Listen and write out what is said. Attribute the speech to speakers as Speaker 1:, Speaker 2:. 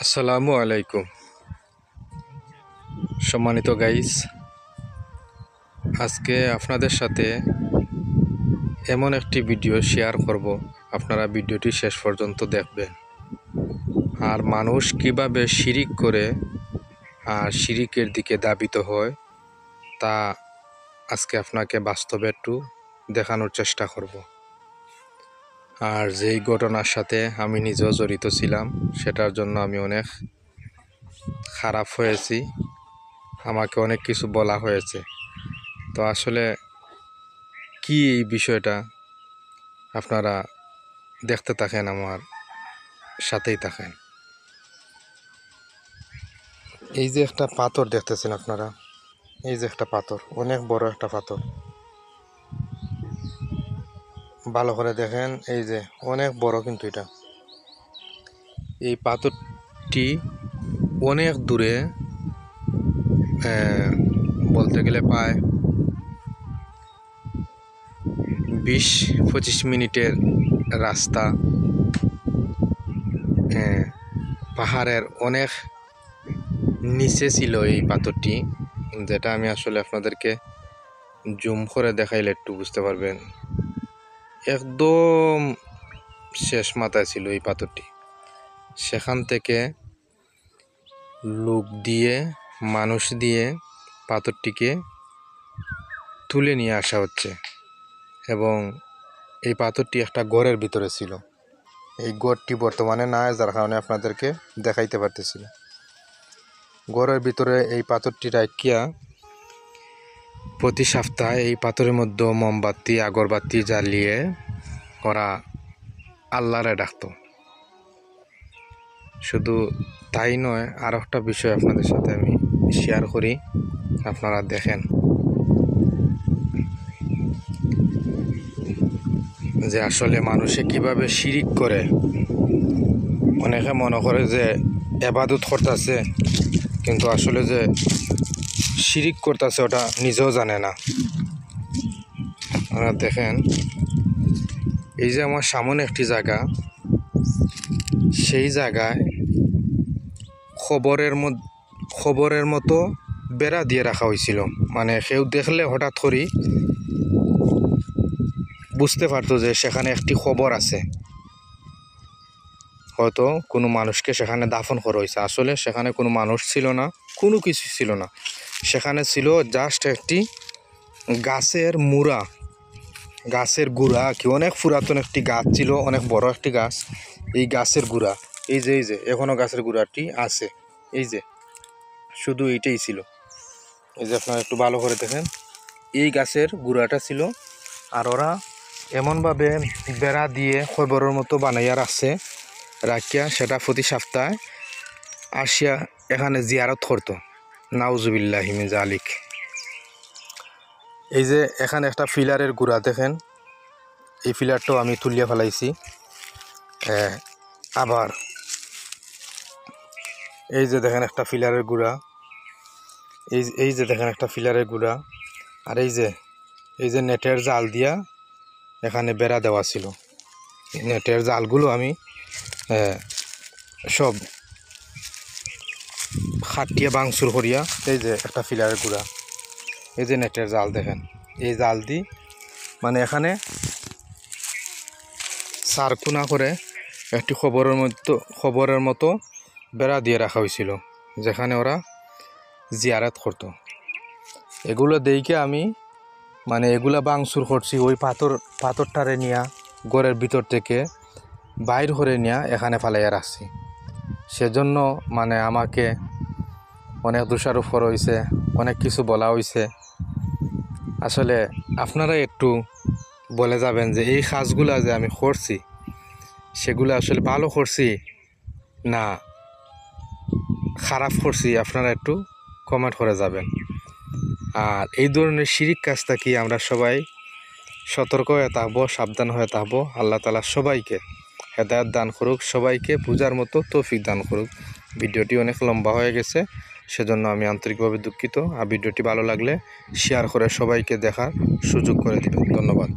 Speaker 1: আসসালামু আলাইকুম সম্মানিত গাইস, আজকে আপনাদের সাথে এমন একটি ভিডিও শেয়ার করব। আপনারা ভিডিওটি শেষ পর্যন্ত দেখবেন। আর মানুষ কিভাবে শিরিক করে আর শিরিকের দিকে ধাবিত হয় তা আজকে আপনাকে বাস্তবে একটু দেখানোর চেষ্টা করব। আর যেই ঘটনার সাথে আমি নিজেও জড়িত ছিলাম সেটার জন্য আমি অনেক খারাপ হয়েছি, আমাকে অনেক কিছু বলা হয়েছে। তো আসলে কি এই বিষয়টা আপনারা দেখতে থাকেন, আমার সাথেই থাকেন। এই যে একটা পাথর দেখতেছেন আপনারা, এই যে একটা পাথর, অনেক বড় একটা পাথর, ভালো করে দেখেন। এই যে অনেক বড়, কিন্তু এটা এই পাথরটি অনেক দূরে, বলতে গেলে প্রায় 20-25 মিনিটের রাস্তা, পাহাড়ের অনেক নিচে ছিল এই পাথরটি, যেটা আমি আসলে আপনাদেরকে জুম করে দেখাইলে একটু বুঝতে পারবেন। একদম শেষ মাথায় ছিল এই পাথরটি। সেখান থেকে লোক দিয়ে, মানুষ দিয়ে পাথরটিকে তুলে নিয়ে আসা হচ্ছে, এবং এই পাথরটি একটা ঘরের ভিতরে ছিল। এই ঘরটি বর্তমানে নাই, যার কারণে আপনাদেরকে দেখাইতে পারতেছি না। ঘরের ভিতরে এই পাথরটি রাখিয়া প্রতি সপ্তাহে এই পাথরের মধ্যে মোমবাতি, আগরবাতি জ্বালিয়ে ওরা আল্লাহরে ডাকত। শুধু তাই নয়, আর একটা বিষয় আপনাদের সাথে আমি শেয়ার করি, আপনারা দেখেন যে আসলে মানুষে কিভাবে শিরিক করে। অনেকে মনে করে যে ইবাদত করতেছে, কিন্তু আসলে যে শিরিক করতেছে ওটা নিজেও জানে না। আপনারা দেখেন, এই যে আমার সামনে একটি জায়গা, সেই জায়গায় খবরের মতো বেড়া দিয়ে রাখা হয়েছিল। মানে কেউ দেখলে হঠাৎ করেই বুঝতে পারতো যে সেখানে একটি খবর আছে, হয়তো কোনো মানুষকে সেখানে দাফন করা হয়েছে। আসলে সেখানে কোনো মানুষ ছিল না, কোনো কিছু ছিল না। সেখানে ছিল জাস্ট একটি গাছের মুড়া, গাছের গুড়া, কি অনেক পুরাতন একটি গাছ ছিল, অনেক বড় একটি গাছ। এই গাছের গুড়া, এই যে এখনো গাছের গুড়াটি আছে, এই যে শুধু এইটাই ছিল। এই যে আপনারা একটু ভালো করে দেখেন, এই গাছের গুড়াটা ছিল। আর ওরা এমনভাবে বেড়া দিয়ে খবরের মতো বানাইয়া রাখছে, রাখিয়া সেটা প্রতি সপ্তাহে আসিয়া এখানে জিয়ারত করতো। নাউজুবিল্লাহি মিন যালিক। এই যে এখানে একটা ফিলারের গুড়া দেখেন, এই ফিলারটাও আমি তুলিয়া ফেলাইছি। আবার এই যে দেখেন একটা ফিলারের গুড়া, এই যে দেখেন একটা ফিলারের গুড়া। আর এই যে নেটের জাল দিয়া এখানে বেড়া দেওয়া ছিল। নেটের জালগুলো আমি সব খাটিয়ে বাংসুর করিয়া, এই যে একটা ফিলারের গুড়া, এই যে নেটের জাল দেখেন, এই জাল দি মানে এখানে সারকুনা করে একটি খবরের মতো বেড়া দিয়ে রাখা হয়েছিল, যেখানে ওরা জিয়ারত করতো। এগুলো দেখে আমি মানে এগুলা বাংসুর করছি, ওই পাথরটারে নিয়া ঘরের ভিতর থেকে বাইর করে নিয়া এখানে ফালাইয়া রাখছি। সেজন্য মানে আমাকে অনেক দোষারোপ করা হয়েছে, অনেক কিছু বলা হয়েছে। আসলে আপনারা একটু বলে যাবেন যে এই কাজগুলা যে আমি করছি সেগুলো আসলে ভালো করছি না খারাপ করছি, আপনারা একটু কমেন্ট করে যাবেন। আর এই ধরনের শিরিক কাজটা কি আমরা সবাই সতর্ক হয়ে থাকবো, সাবধান হয়ে থাকবো। আল্লাহ তাআলা সবাইকে হেদায়েত দান করুক, সবাইকে বুঝার মতো তৌফিক দান করুক। ভিডিওটি অনেক লম্বা হয়ে গেছে, সেজন্য আমি আন্তরিকভাবে দুঃখিত। আর ভিডিওটি ভালো লাগলে শেয়ার করে সবাইকে দেখার সুযোগ করে দিবেন। ধন্যবাদ।